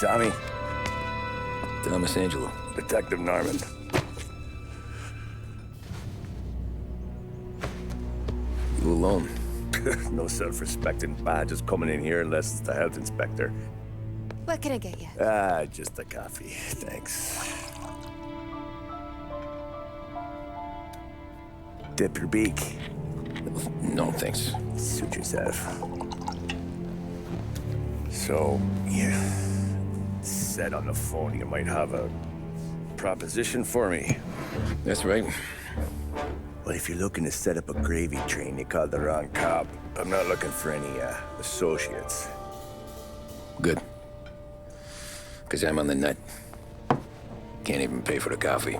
Tommy. Thomas Angelo. Detective Norman. You alone? No self-respecting badges coming in here unless it's the health inspector. What can I get you? Just a coffee. Thanks. Dip your beak. No, thanks. Suit yourself. So, you said on the phone you might have a proposition for me. That's right. Well, if you're looking to set up a gravy train, you called the wrong cop. I'm not looking for any, associates. Good. Because I'm on the nut. Can't even pay for the coffee.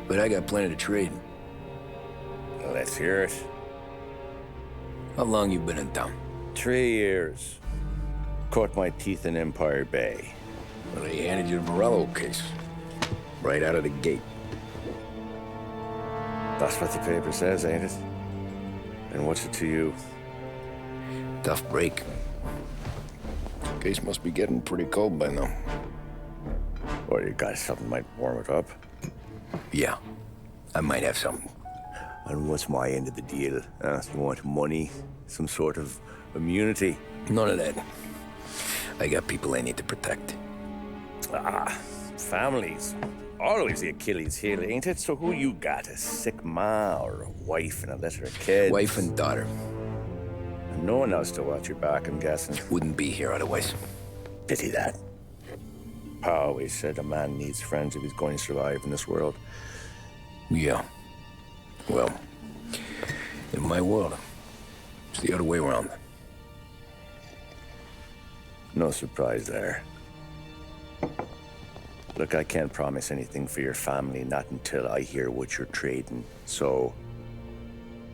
But I got plenty to trade. Well, let's hear it. How long you been in town? 3 years. Caught my teeth in Empire Bay. Well, they handed you the Morello case. Right out of the gate. That's what the paper says, ain't it? And what's it to you? Tough break. Case must be getting pretty cold by now. Or you got something might warm it up? Yeah, I might have something. And what's my end of the deal? You want money? Some sort of immunity? None of that. I got people I need to protect. Families. Always the Achilles heel, ain't it? So who you got? A sick ma or a wife and a litter of kids? Wife and daughter. And no one else to watch your back, I'm guessing. Wouldn't be here otherwise. Pity that. Pa always said a man needs friends if he's going to survive in this world. Yeah. Well, in my world, it's the other way around. No surprise there. Look, I can't promise anything for your family, not until I hear what you're trading. So,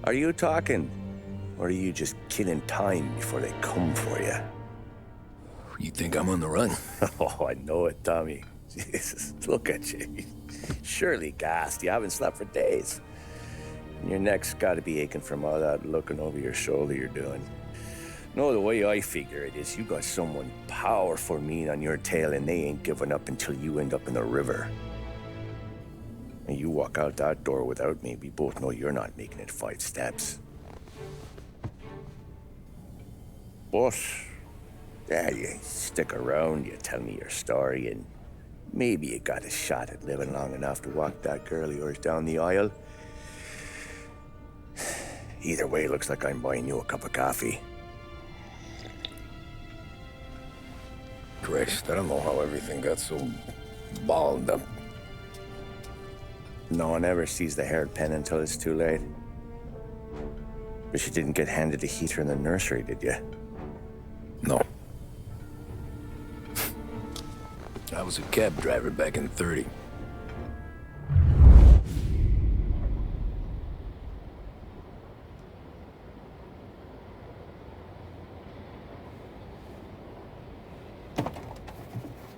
are you talking? Or are you just killing time before they come for you? You think I'm on the run? Oh, I know it, Tommy. Jesus, look at you. Surely gassed. You haven't slept for days. And your neck's got to be aching from all that looking over your shoulder you're doing. No, the way I figure it is you got someone powerful mean on your tail and they ain't giving up until you end up in the river. And you walk out that door without me, we both know you're not making it 5 steps. But, yeah, you stick around, you tell me your story, and maybe you got a shot at living long enough to walk that girl of yours down the aisle. Either way, looks like I'm buying you a cup of coffee. Christ, I don't know how everything got so balled up. No one ever sees the hairpin until it's too late. But you didn't get handed a heater in the nursery, did you? No. I was a cab driver back in '30.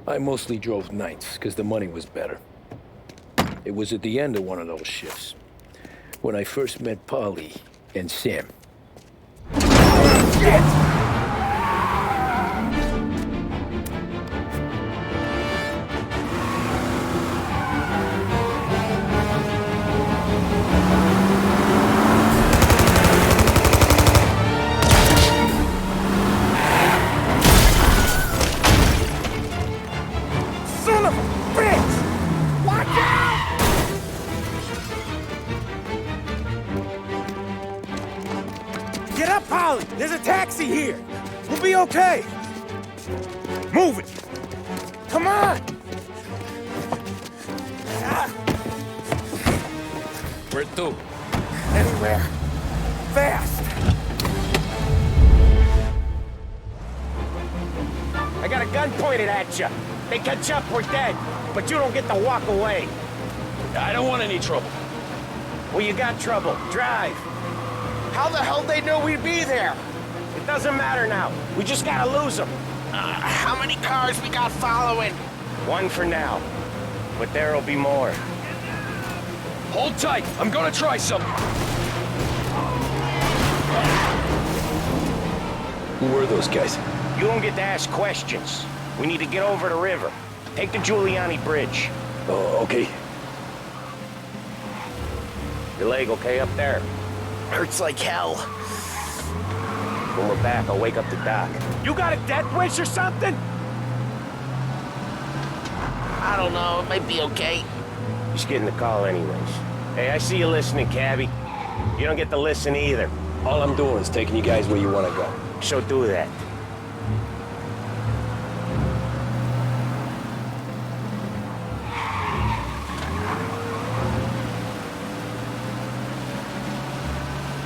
I mostly drove nights, because the money was better. It was at the end of one of those shifts, when I first met Polly and Sam. Shit! Get up, Polly! There's a taxi here! We'll be okay! Move it! Come on! Where to? Anywhere. Fast! I got a gun pointed at you. They catch up, we're dead. But you don't get to walk away. I don't want any trouble. Well, you got trouble. Drive. How the hell they knew we'd be there? It doesn't matter now. We just gotta lose them. How many cars we got following? One for now. But there'll be more. Hold tight. I'm gonna try something. Who were those guys? You don't get to ask questions. We need to get over the river. Take the Giuliani Bridge. Oh, okay. Your leg okay up there? Hurts like hell. When we're back, I'll wake up the doc. You got a death wish or something? I don't know, it might be okay. Just getting the call anyways. Hey, I see you listening, cabbie. You don't get to listen either. All I'm doing is taking you guys where you want to go. So do that.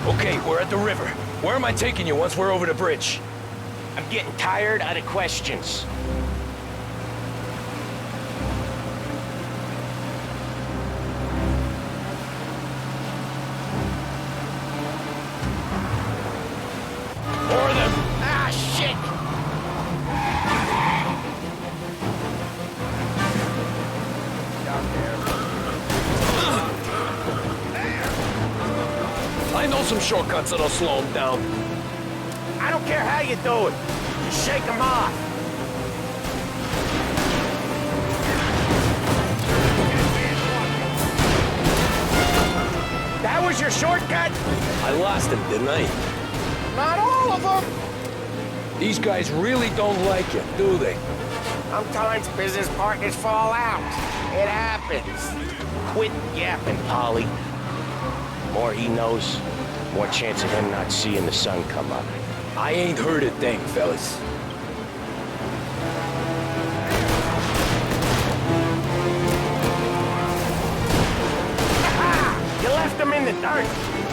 Okay, we're at the river. Where am I taking you once we're over the bridge? I'm getting tired of the questions. More of them! Ah, shit! I know some shortcuts that'll slow them down. I don't care how you do it. Just shake them off. That was your shortcut? I lost him, didn't I? Not all of them. These guys really don't like you, do they? Sometimes business partners fall out. It happens. Quit yapping, Polly. More he knows, more chance of him not seeing the sun come up. I ain't heard a thing, fellas. You left him in the dirt.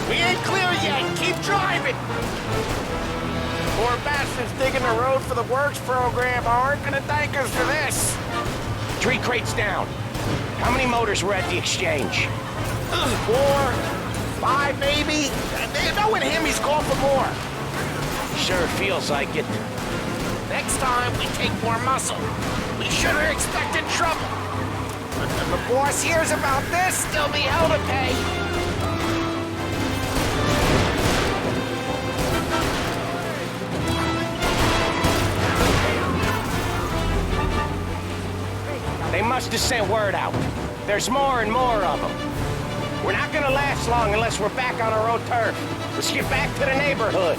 We ain't clear yet. Keep driving. Poor bastards digging the road for the works program aren't gonna thank us for this. 3 crates down. How many motors were at the exchange? 4, 5 maybe? Knowing him, he's called for more. Sure feels like it. Next time, we take more muscle. We should have expected trouble. If the boss hears about this, there'll be hell to pay. They must have sent word out. There's more and more of them. We're not gonna last long unless we're back on our own turf. Let's get back to the neighborhood.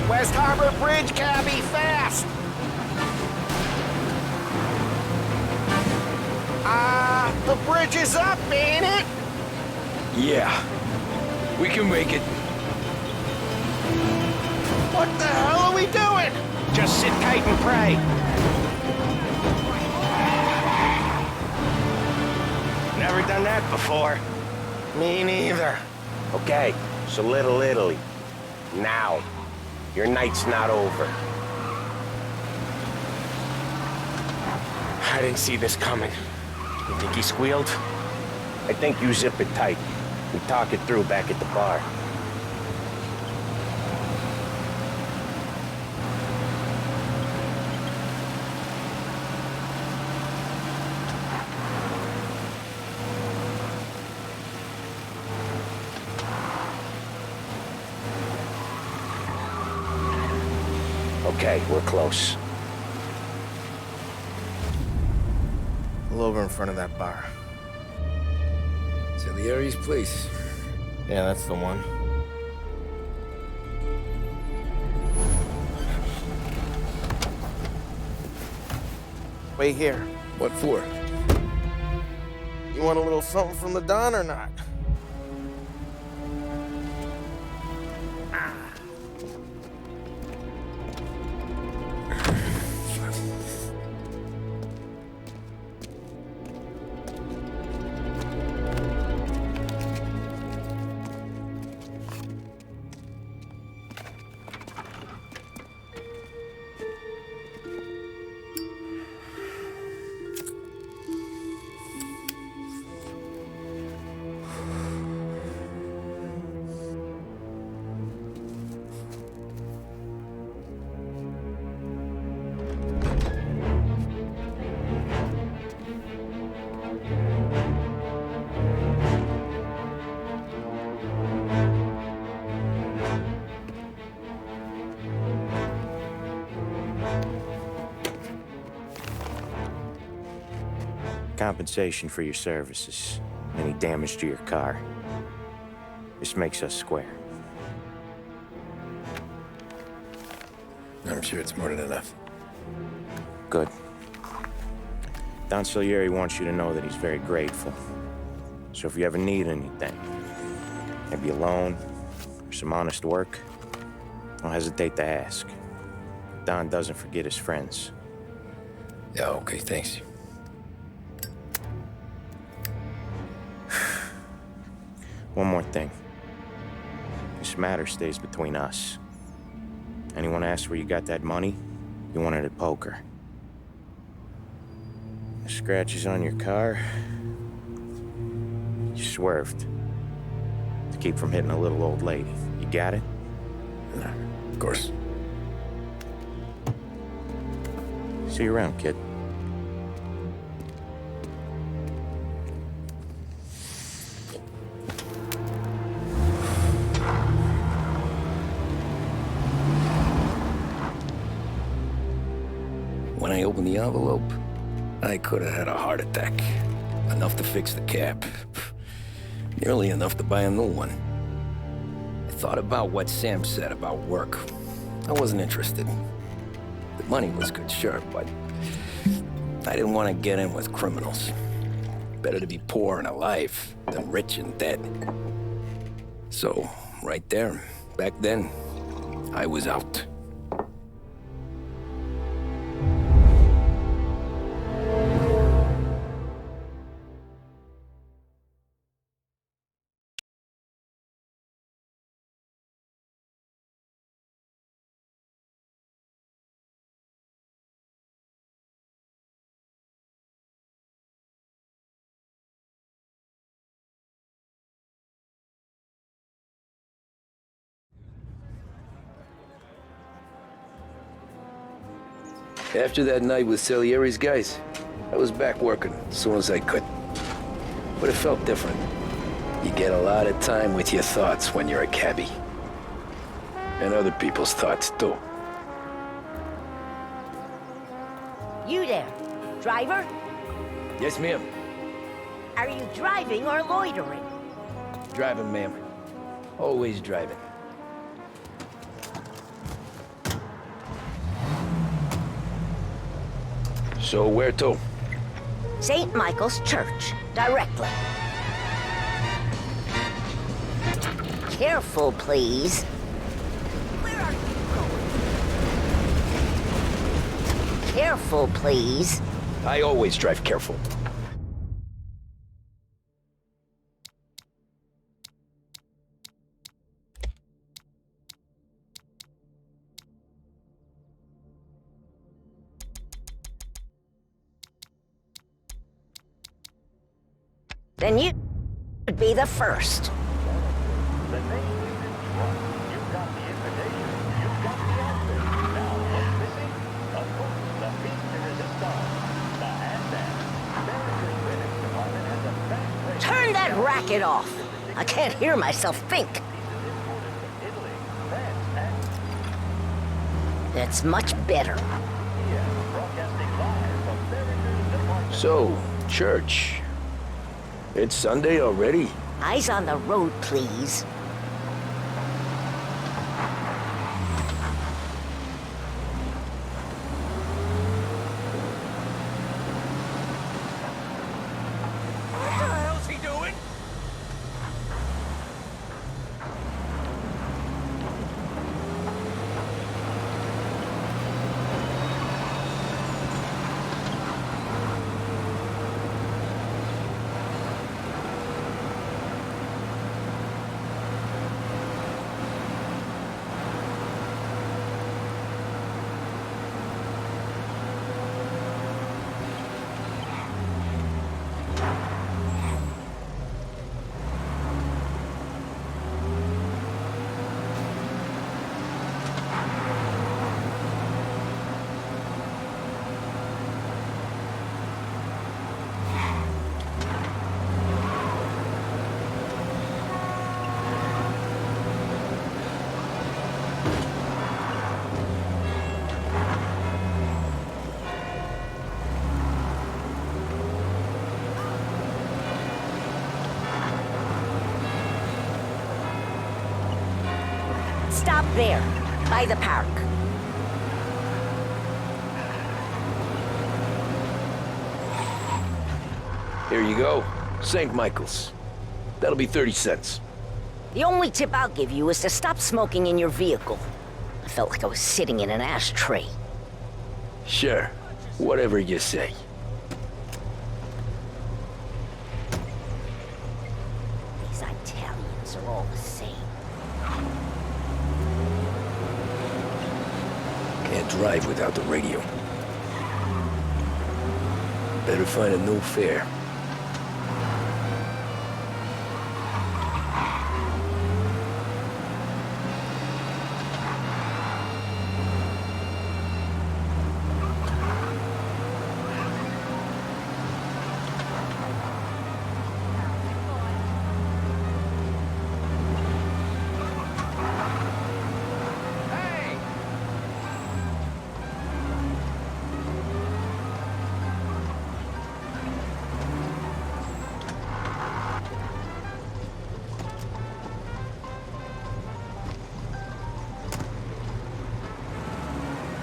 West Harbor Bridge, cabbie, fast! The bridge is up, ain't it? Yeah. We can make it. What the hell are we doing? Just sit tight and pray. Never done that before. Me neither. Okay, so Little Italy. Now. Your night's not over. I didn't see this coming. You think he squealed? I think you zip it tight. We talk it through back at the bar. Okay, we're close. Pull over in front of that bar. Salieri's place. Yeah, that's the one. Wait here. What for? You want a little something from the Don or not? Compensation for your services. Any damage to your car. This makes us square. I'm sure it's more than enough. Good. Don Salieri wants you to know that he's very grateful. So if you ever need anything, maybe a loan or some honest work, don't hesitate to ask. Don doesn't forget his friends. Yeah, okay, thanks. One more thing. This matter stays between us. Anyone asks where you got that money, you won it at poker. The scratches on your car, you swerved. To keep from hitting a little old lady. You got it? No, of course. See you around, kid. When I opened the envelope, I could have had a heart attack. Enough to fix the cap. Nearly enough to buy a new one. I thought about what Sam said about work. I wasn't interested. The money was good, sure, but I didn't want to get in with criminals. Better to be poor and alive than rich and dead. So, right there, back then, I was out. After that night with Salieri's guys, I was back working as soon as I could. But it felt different. You get a lot of time with your thoughts when you're a cabbie. And other people's thoughts, too. You there, driver? Yes, ma'am. Are you driving or loitering? Driving, ma'am. Always driving. So where to? St. Michael's Church, directly. Careful, please. Where are you going? Careful, please. I always drive careful. Then you would be the first. Turn that racket off. I can't hear myself think. That's much better. So, church. It's Sunday already? Eyes on the road, please. What the hell's he doing? stop there, by the park. Here you go. St. Michael's. That'll be 30 cents. The only tip I'll give you is to stop smoking in your vehicle. I felt like I was sitting in an ashtray. Sure. Whatever you say. These Italians are all the same. Can't drive without the radio. Better find a new fare.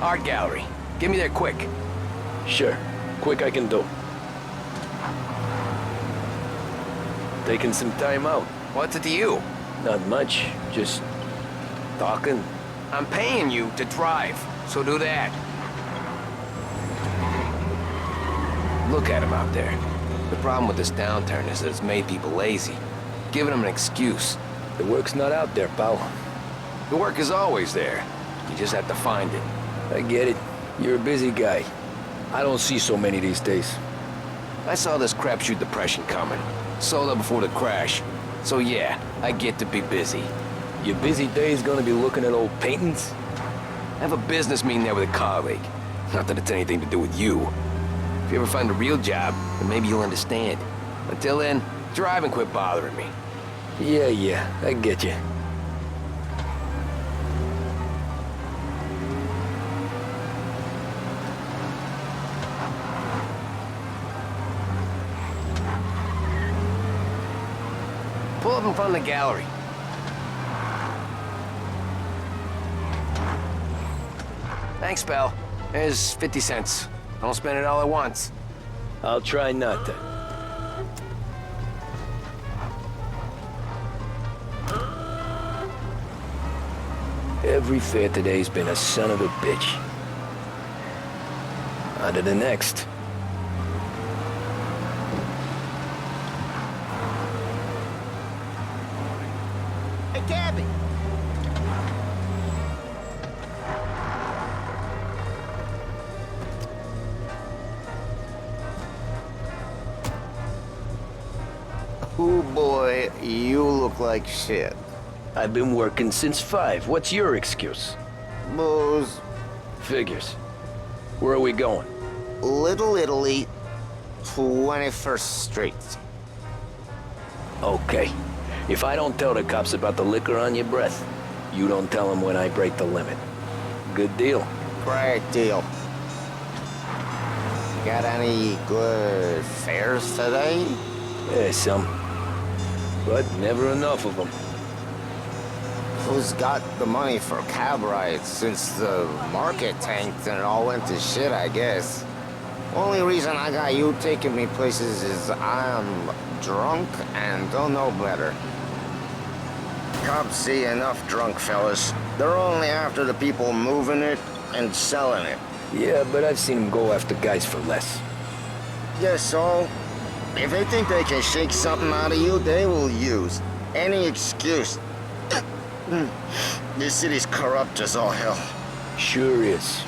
Art gallery. Get me there quick. Sure. Quick I can do. Taking some time out. What's it to you? Not much. Just talking. I'm paying you to drive, so do that. Look at him out there. The problem with this downturn is that it's made people lazy, giving them an excuse. The work's not out there, pal. The work is always there. You just have to find it. I get it. You're a busy guy. I don't see so many these days. I saw this crapshoot depression coming. Sold out before the crash. So yeah, I get to be busy. Your busy day's gonna be looking at old paintings? I have a business meeting there with a colleague. Not that it's anything to do with you. If you ever find a real job, then maybe you'll understand. Until then, drive and quit bothering me. Yeah, I get you. Pull up in front of the gallery. Thanks, pal. There's 50 cents. Don't spend it all at once. I'll try not to. Every fare today's been a son of a bitch. On to the next. Hey, Gabby! Oh boy, you look like shit. I've been working since 5. What's your excuse? Booze, Figures. Where are we going? Little Italy, 21st Street. Okay. If I don't tell the cops about the liquor on your breath, you don't tell them when I break the limit. Good deal. Great deal. Got any good fares today? Yeah, some. But never enough of them. Who's got the money for cab rides since the market tanked and it all went to shit, I guess? Only reason I got you taking me places is I'm drunk and don't know better. Cops see enough drunk fellas. They're only after the people moving it and selling it. Yeah, but I've seen them go after guys for less. Yes, so if they think they can shake something out of you, they will use any excuse. This city's corrupt as all hell. Sure is.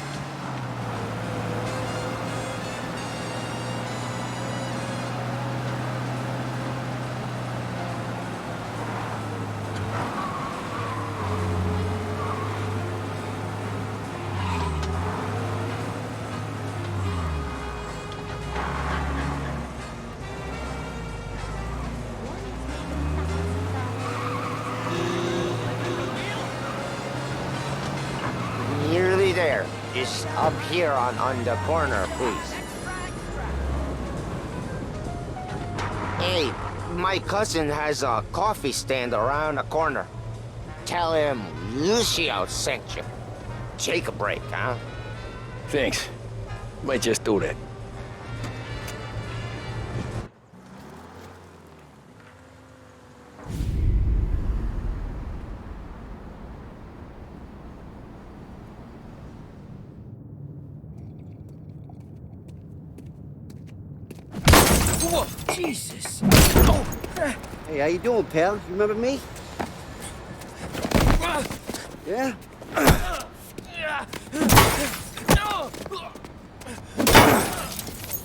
Nearly there. Just up here on the corner, please. Hey, my cousin has a coffee stand around the corner. Tell him Lucio sent you. Take a break, huh? Thanks. Might just do that. Whoa, Jesus! Oh. Hey, how you doing, pal? You remember me? Yeah?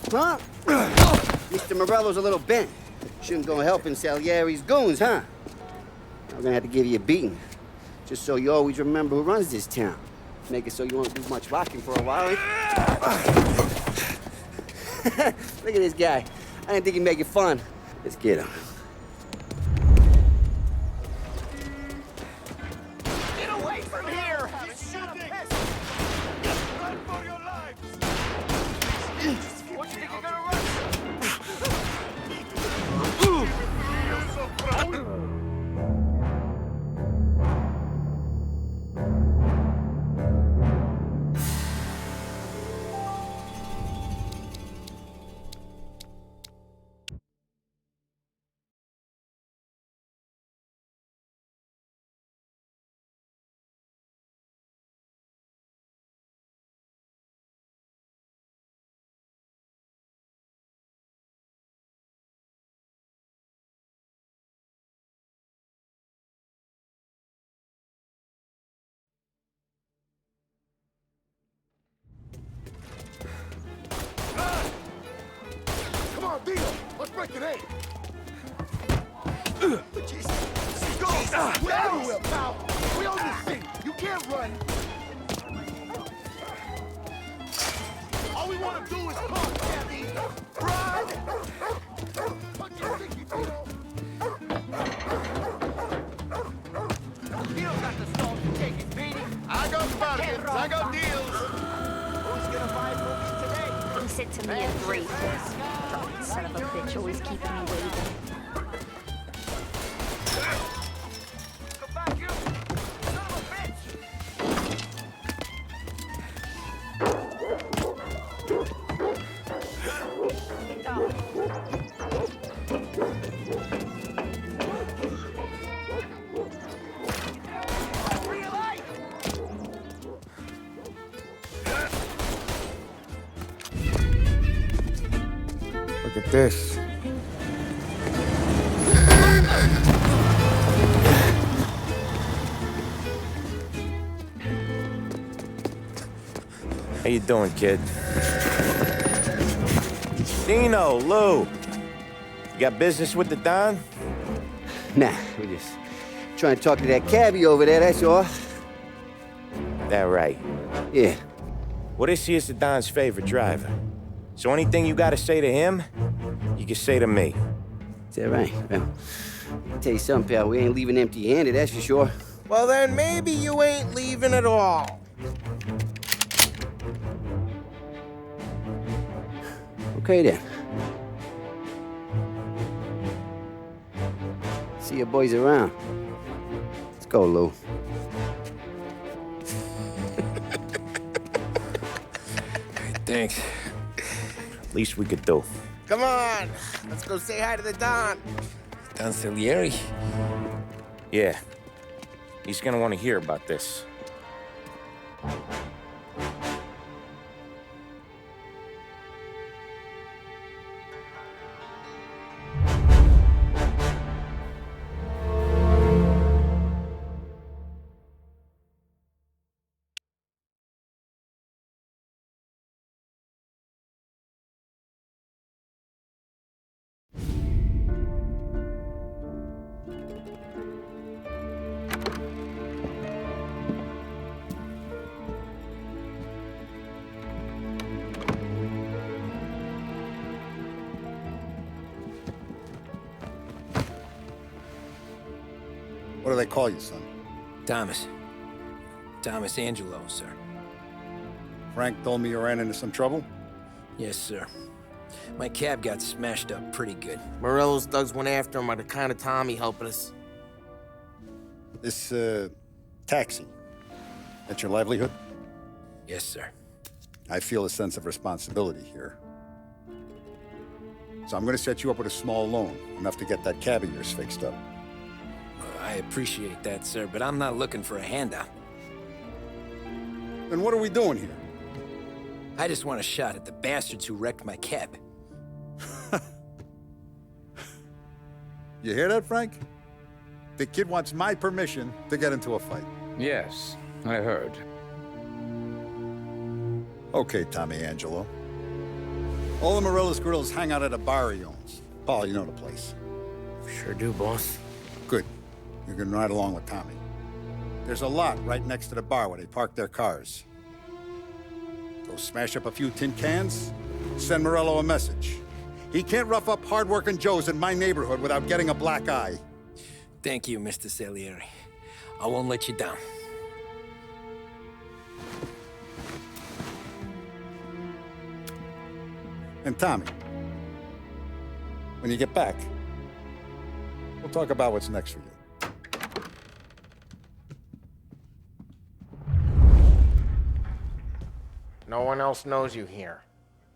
Huh? Mr. Morello's a little bent. Shouldn't go helping Salieri's goons, huh? I'm gonna have to give you a beating. Just so you always remember who runs this town. Make it so you won't do much rocking for a while. Look at this guy. I didn't think he'd make it fun. Let's get him. Get away from here! Run for your lives! What you think you're gonna run? Come on, Dino! Let's break it in! Jesus! Go! We're everywhere, pal! We own this city! You can't run! All we want to do is pump, Cabby! Run! Punch your sticky, Dino! Dino got the stalls to take his beating! I got Spartans! I got deals! Who's gonna buy movies today? He said to me at 3. Fucking son of a bitch, always keeping me waiting. Come back, you! Son of a bitch! Look at this. How you doing, kid? Dino, Lou. You got business with the Don? Nah, we're just trying to talk to that cabbie over there, that's all. That right. Yeah. Well, this here's the Don's favorite driver. So anything you gotta say to him, you can say to me. Is that right? Well, I'll tell you something, pal. We ain't leaving empty-handed, that's for sure. Well, then maybe you ain't leaving at all. Okay, then. See your boys around. Let's go, Lou. Thanks. Least we could do. Come on, let's go say hi to the Don. Don Salieri? Yeah. He's gonna want to hear about this. What do they call you, son? Thomas. Thomas Angelo, sir. Frank told me you ran into some trouble? Yes, sir. My cab got smashed up pretty good. Morello's thugs went after him by the kind of Tommy helping us. This, taxi, that's your livelihood? Yes, sir. I feel a sense of responsibility here. So I'm gonna set you up with a small loan, enough to get that cab of yours fixed up. I appreciate that, sir, but I'm not looking for a handout. Then what are we doing here? I just want a shot at the bastards who wrecked my cab. You hear that, Frank? The kid wants my permission to get into a fight. Yes, I heard. Okay, Tommy Angelo. All the Morello's girls hang out at a bar he owns. Paul, you know the place. Sure do, boss. Good. You can ride along with Tommy. There's a lot right next to the bar where they park their cars. Go smash up a few tin cans, send Morello a message. He can't rough up hard-working Joes in my neighborhood without getting a black eye. Thank you, Mr. Salieri. I won't let you down. And Tommy, when you get back, we'll talk about what's next for you. No one else knows you here,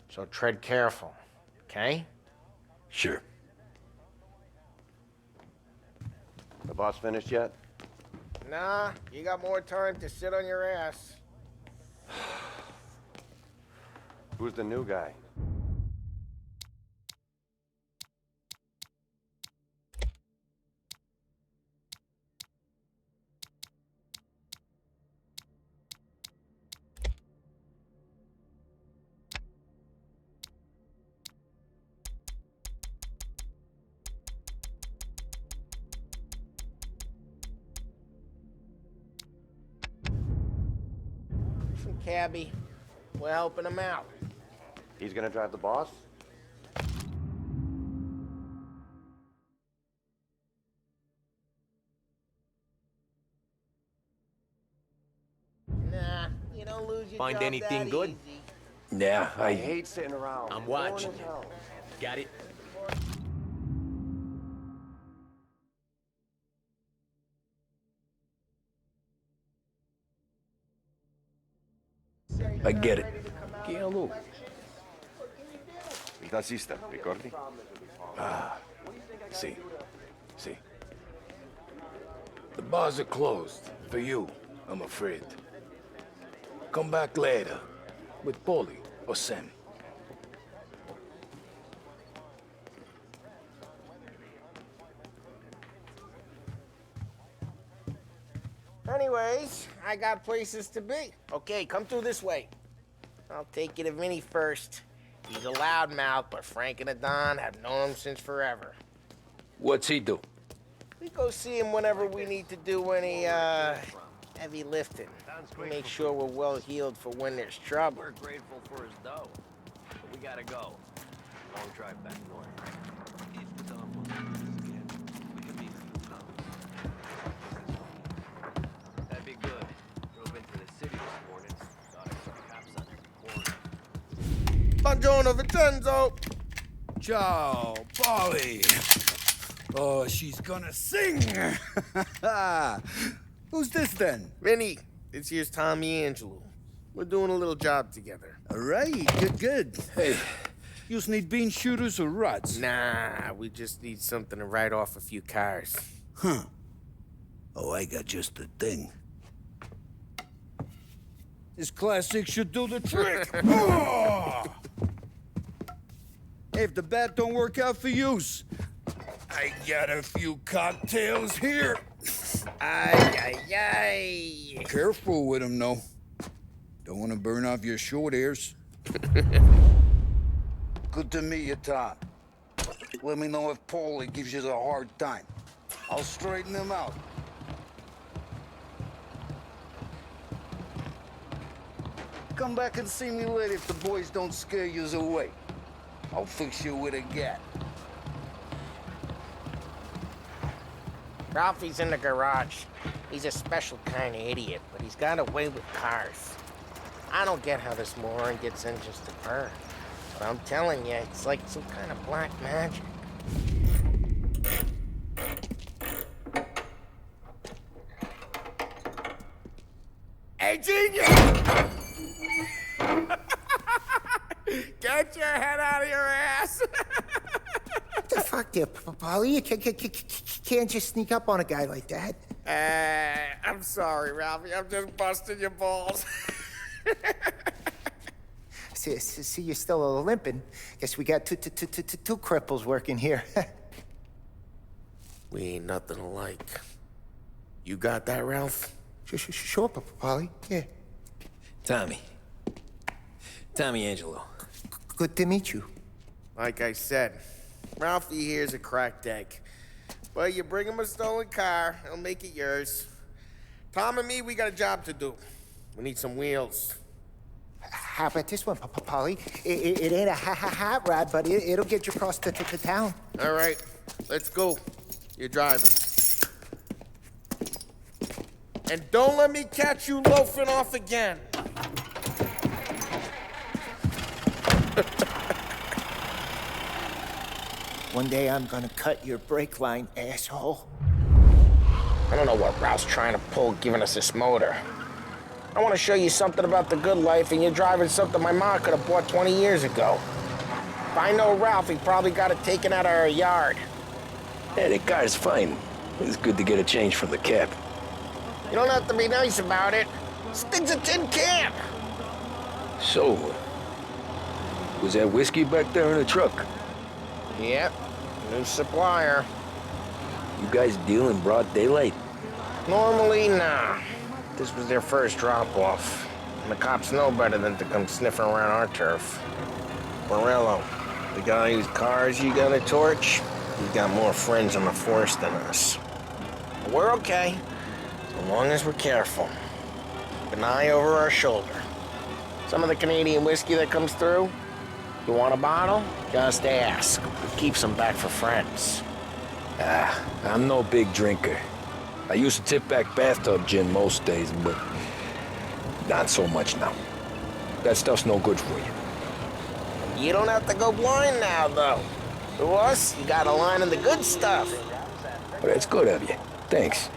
so tread careful, okay? Sure. The boss finished yet? Nah, you got more time to sit on your ass. Who's the new guy? From cabbie. We're helping him out. He's gonna drive the boss? Nah, you don't lose your Find job anything that good? easy. Yeah, I hate sitting around. I'm Boring watching. as hell. Got it? I get it. Il tassista, ricordi? See. The bars are closed. For you, I'm afraid. Come back later. With Paulie or Sam. Anyways, I got places to be. Okay, come through this way. I'll take you to Vinny first. He's a loudmouth, but Frank and the Don have known him since forever. What's he do? We go see him whenever we need to do any, heavy lifting. We make sure we're well healed for when there's trouble. We're grateful for his dough, but we gotta go. Long drive back north. If the Don wants to do this again, we can meet in the town. That'd be good. Drove into the city this morning. Thought I saw cops on every corner. Buongiorno, Vincenzo! Ciao, Polly. Oh, she's gonna sing. Who's this then? Vinny, this here's Tommy Angelo. We're doing a little job together. All right, good. Hey, you need bean shooters or rods? Nah, we just need something to write off a few cars. Huh. Oh, I got just the thing. This classic should do the trick. Oh! Hey, if the bat don't work out for yous, I got a few cocktails here. Ay, ay, ay. Careful with them, though. Don't want to burn off your short hairs. Good to meet you, Tom. Let me know if Paulie gives you a hard time. I'll straighten him out. Come back and see me later if the boys don't scare yous away. I'll fix you with a gat. Ralphie's in the garage. He's a special kind of idiot, but he's got a way with cars. I don't get how this moron gets in just to burn. But I'm telling you, it's like some kind of black magic. Fuck you, Polly. You can't just sneak up on a guy like that. I'm sorry, Ralphie. I'm just busting your balls. See, you're still limping. Guess we got two cripples working here. We ain't nothing alike. You got that, Ralph? Sure, Polly. Yeah. Tommy Angelo. Good to meet you. Like I said, Ralphie here's a cracked egg. But you bring him a stolen car, he'll make it yours. Tom and me, we got a job to do. We need some wheels. How about this one, Polly? It ain't a hot rod, but it'll get you across to town. All right, let's go. You're driving. And don't let me catch you loafing off again. One day I'm gonna cut your brake line, asshole. I don't know what Ralph's trying to pull giving us this motor. I want to show you something about the good life, and you're driving something my mom could have bought 20 years ago. If I know Ralph, he probably got it taken out of our yard. Yeah, the car's fine. It's good to get a change from the cab. You don't have to be nice about it. This thing's a tin can. So, was that whiskey back there in the truck? Yep, new supplier. You guys deal in broad daylight? Normally, nah. This was their first drop-off. And the cops know better than to come sniffing around our turf. Morello, the guy whose cars you gonna torch, he's got more friends on the force than us. But we're okay, so long as we're careful. Keep an eye over our shoulder. Some of the Canadian whiskey that comes through, you want a bottle? Just ask. We keep some back for friends. I'm no big drinker. I used to tip back bathtub gin most days, but not so much now. That stuff's no good for you. You don't have to go blind now, though. To us, you got a line of the good stuff. But it's good of you. Thanks.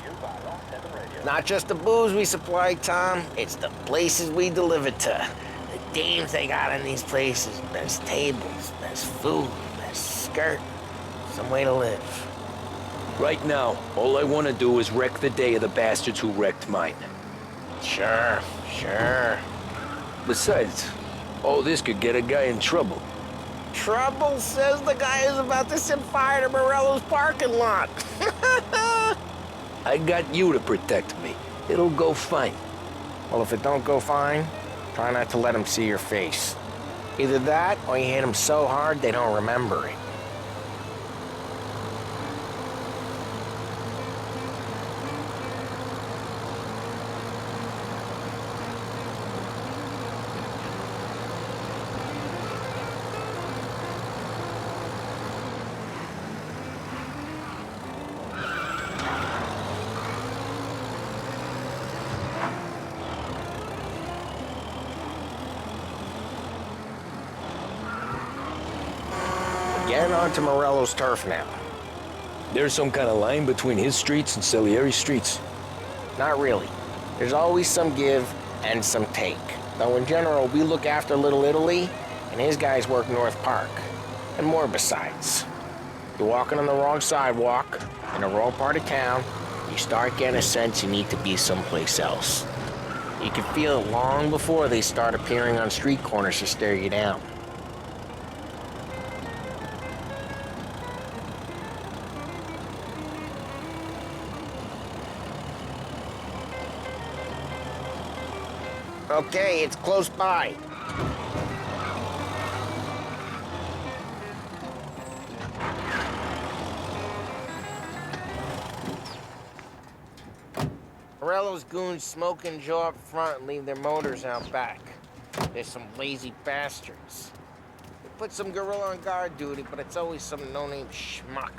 Not just the booze we supply, Tom. It's the places we deliver to. The dames they got in these places. Best tables, best food, best skirt. Some way to live. Right now, all I want to do is wreck the day of the bastards who wrecked mine. Sure. Besides, all this could get a guy in trouble. Trouble says the guy is about to set fire to Morello's parking lot. I got you to protect me. It'll go fine. Well, if it don't go fine, try not to let them see your face. Either that, or you hit them so hard they don't remember it. Getting onto Morello's turf now. There's some kind of line between his streets and Salieri's streets. Not really. There's always some give and some take. Though in general, we look after Little Italy, and his guys work North Park. And more besides. You're walking on the wrong sidewalk, in the wrong part of town, you start getting a sense you need to be someplace else. You can feel it long before they start appearing on street corners to stare you down. Okay, it's close by. Morello's goons smoke and jaw up front and leave their motors out back. There's some lazy bastards. They put some gorilla on guard duty, but it's always some no-name schmuck.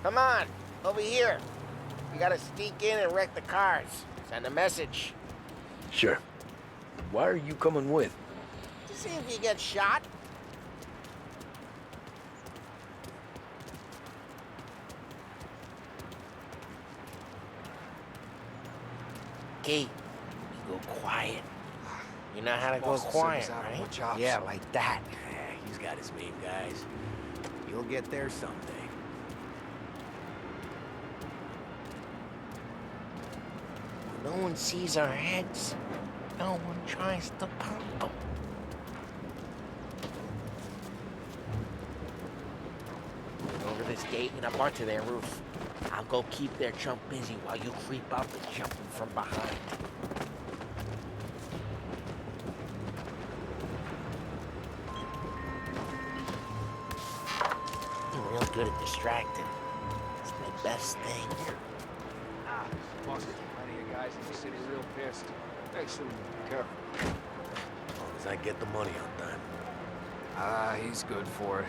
Come on, over here. You gotta sneak in and wreck the cars. Send a message. Sure. Why are you coming with? To see if you get shot. Okay, you go quiet. You know how to go quiet, right? Yeah, like that. He's got his main guys. You You'll get there someday. No one sees our heads. No one tries to pump them. Over this gate and up onto their roof. I'll go keep their chump busy while you creep up and jump him from behind. You're real good at distracting. It's my best thing. Boss, plenty of guys in the city real pissed. Excellent. Careful. As long as I get the money on time. Ah, he's good for it.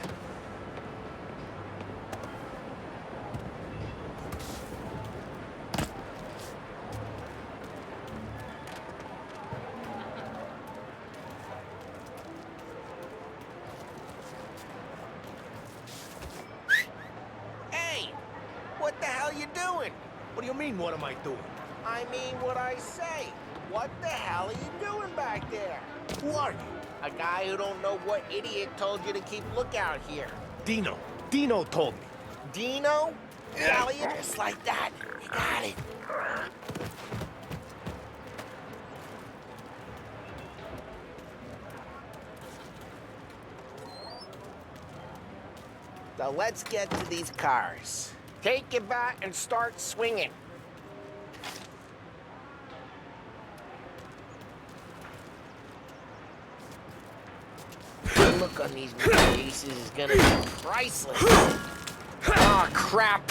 Hey! What the hell you doing? What do you mean, what am I doing? I mean what I say. What the hell are you doing back there? Who are you? A guy who don't know what idiot told you to keep lookout here. Dino. Dino told me. Dino? Elliot, just like that. You got it. Now let's get to these cars. Take your bat and start swinging. The look on these faces is gonna be priceless. Oh, crap.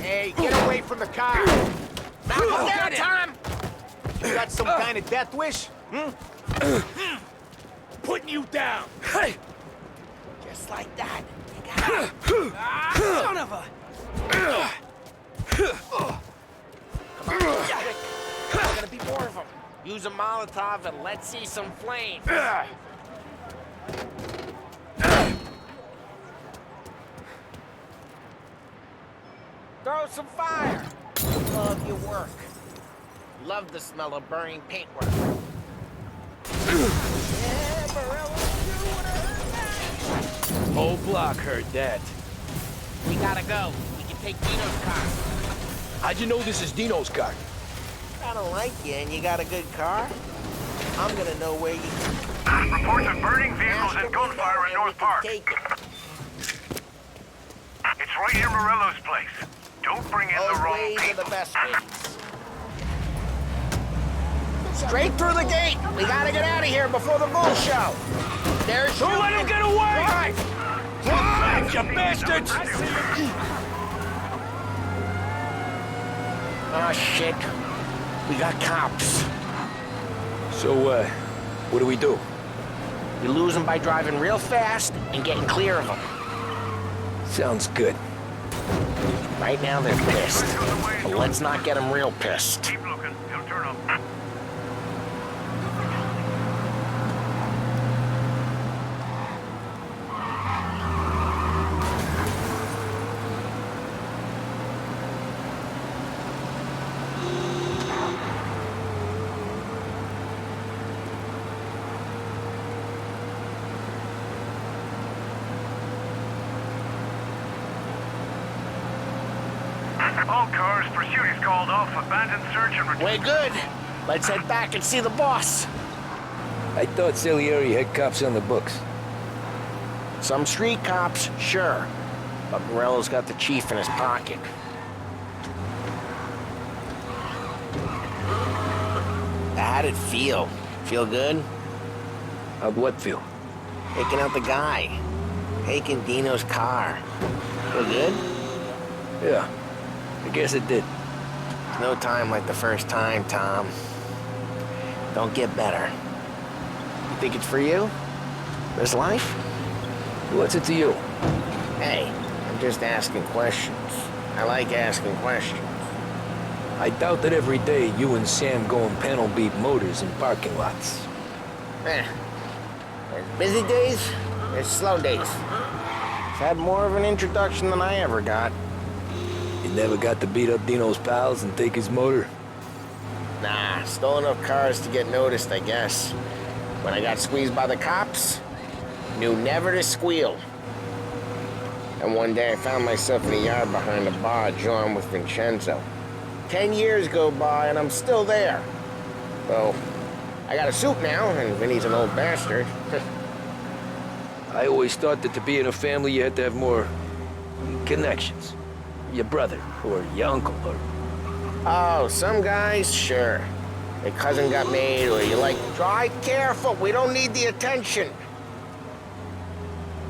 Hey, get away from the car! Now down, Tom! You got some kind of death wish? Putting you down! Just like that. You got it. Son of a... Come on, quick. There's gonna be more of them. Use a Molotov and let's see some flames. Throw some fire. Love your work. Love the smell of burning paintwork. Yeah, Morello, you would have Whole block heard that. We gotta go. We can take Dino's car. How'd you know this is Dino's car? I don't like you and you got a good car. I'm gonna know where you... Reports of burning vehicles and gunfire in North Park. Take it. It's right near Morello's place. Don't bring in Those the wrong ways are people. the best ways. Straight through the gate. We gotta get out of here before the bull show. There's Don't let him get away! Drive! Drive, you bastards! Oh, shit. We got cops. So, what do we do? We lose them by driving real fast and getting clear of them. Sounds good. Right now, they're pissed. But let's not get them real pissed. Keep looking. He'll turn up. All cars, pursuit is called off. Abandoned search and return. We're good. Let's head back and see the boss. I thought Salieri had cops on the books. Some street cops, sure. But Morello's got the chief in his pocket. How'd it feel? Feel good? How'd what feel? Taking out the guy. Taking Dino's car. Feel good? Yeah, I guess it did. There's no time like the first time, Tom. Don't get better. You think it's for you? This life? What's it to you? Hey, I'm just asking questions. I like asking questions. I doubt that every day you and Sam go and panel beat motors in parking lots. There's busy days, there's slow days. It's had more of an introduction than I ever got. You never got to beat up Dino's pals and take his motor? Nah, stole enough cars to get noticed, I guess. When I got squeezed by the cops, Knew never to squeal. And one day I found myself in the yard behind the bar, jawing with Vincenzo. 10 years go by and I'm still there. So, I got a suit now, and Vinny's an old bastard. I always thought that to be in a family you had to have more connections. Your brother, or your uncle, or... Oh, some guys, sure. Your cousin got made, or you like, drive careful, we don't need the attention.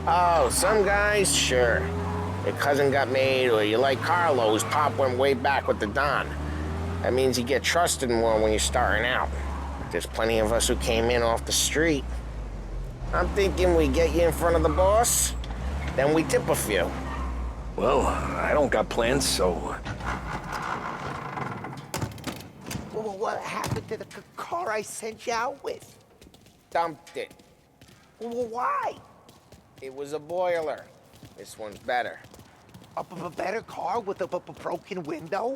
Oh, some guys, sure. Your cousin got made, or you like Carlo, whose pop went way back with the Don. That means you get trusted more when you're starting out. But there's plenty of us who came in off the street. I'm thinking we get you in front of the boss, then we tip a few. Well, I don't got plans, so... Well, what happened to the car I sent you out with? Dumped it. Well, why? It was a boiler. This one's better. A better car with a broken window?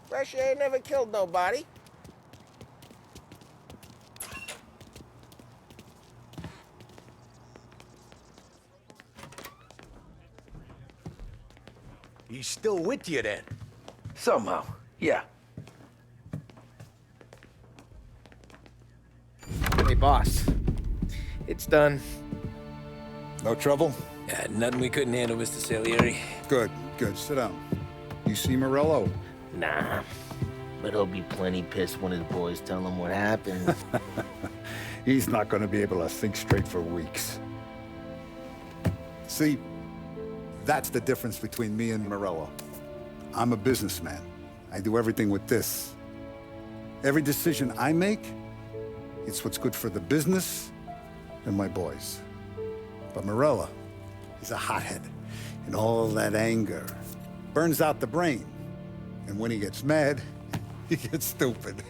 Fresh air never killed nobody. He's still with you then? Somehow, yeah. Hey, boss. It's done. No trouble? Yeah, nothing we couldn't handle, Mr. Salieri. Good, good. Sit down. You see Morello? Nah. But he'll be plenty pissed when his boys tell him what happened. He's not going to be able to think straight for weeks. See, that's the difference between me and Morello. I'm a businessman. I do everything with this. Every decision I make, it's what's good for the business and my boys. But Morello, he's a hothead. And all that anger burns out the brain. And when he gets mad, he gets stupid.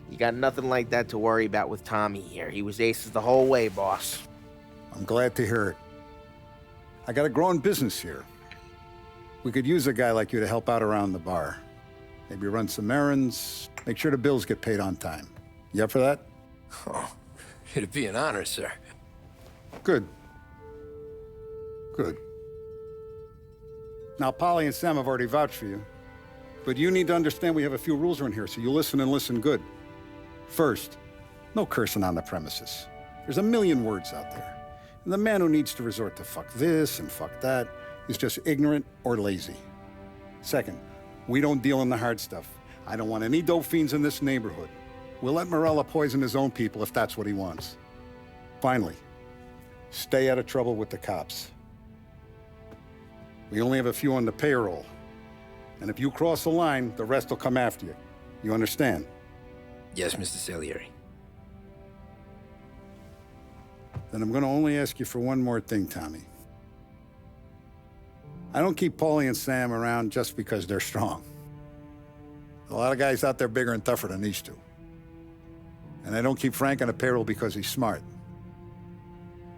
You got nothing like that to worry about with Tommy here. He was aces the whole way, boss. I'm glad to hear it. I got a growing business here. We could use a guy like you to help out around the bar. Maybe run some errands, make sure the bills get paid on time. You up for that? Oh, it'd be an honor, sir. Good. Good. Now, Polly and Sam have already vouched for you. But you need to understand we have a few rules around here, so you listen and listen good. First, no cursing on the premises. There's a million words out there. And the man who needs to resort to fuck this and fuck that is just ignorant or lazy. Second, we don't deal in the hard stuff. I don't want any dope fiends in this neighborhood. We'll let Morella poison his own people if that's what he wants. Finally, stay out of trouble with the cops. We only have a few on the payroll. And if you cross the line, the rest will come after you. You understand? Yes, Mr. Salieri. Then I'm gonna only ask you for one more thing, Tommy. I don't keep Paulie and Sam around just because they're strong. A lot of guys out there bigger and tougher than these two. And I don't keep Frank on the payroll because he's smart.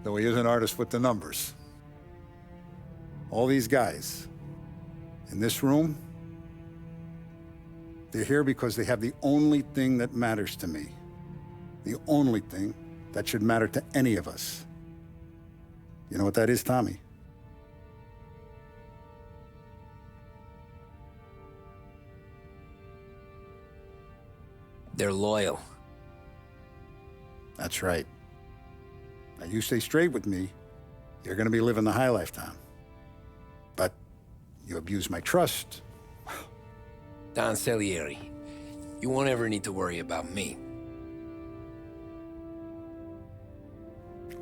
Though he is an artist with the numbers. All these guys in this room, they're here because they have the only thing that matters to me. The only thing that should matter to any of us. You know what that is, Tommy? They're loyal. That's right. Now, you stay straight with me, you're gonna be living the high life, Tom. But you abuse my trust. Don Salieri, you won't ever need to worry about me.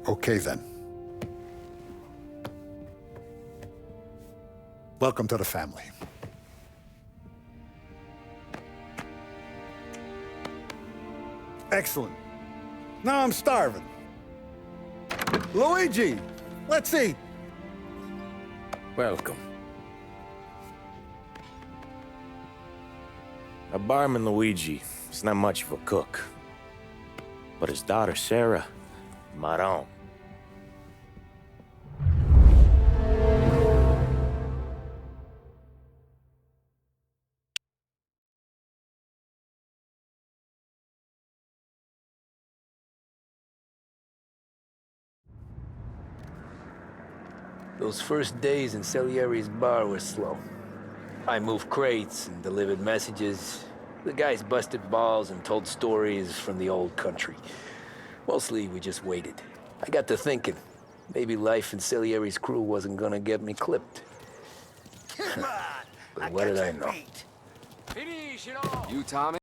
Okay, then. Welcome to the family. Excellent. Now I'm starving. Luigi, let's eat. Welcome. A barman Luigi is not much of a cook. But his daughter Sarah, Maron. Those first days in Salieri's bar were slow. I moved crates and delivered messages. The guys busted balls and told stories from the old country. Mostly, we just waited. I got to thinking, maybe life in Salieri's crew wasn't gonna get me clipped. Come on! But what did I know? You, Tommy?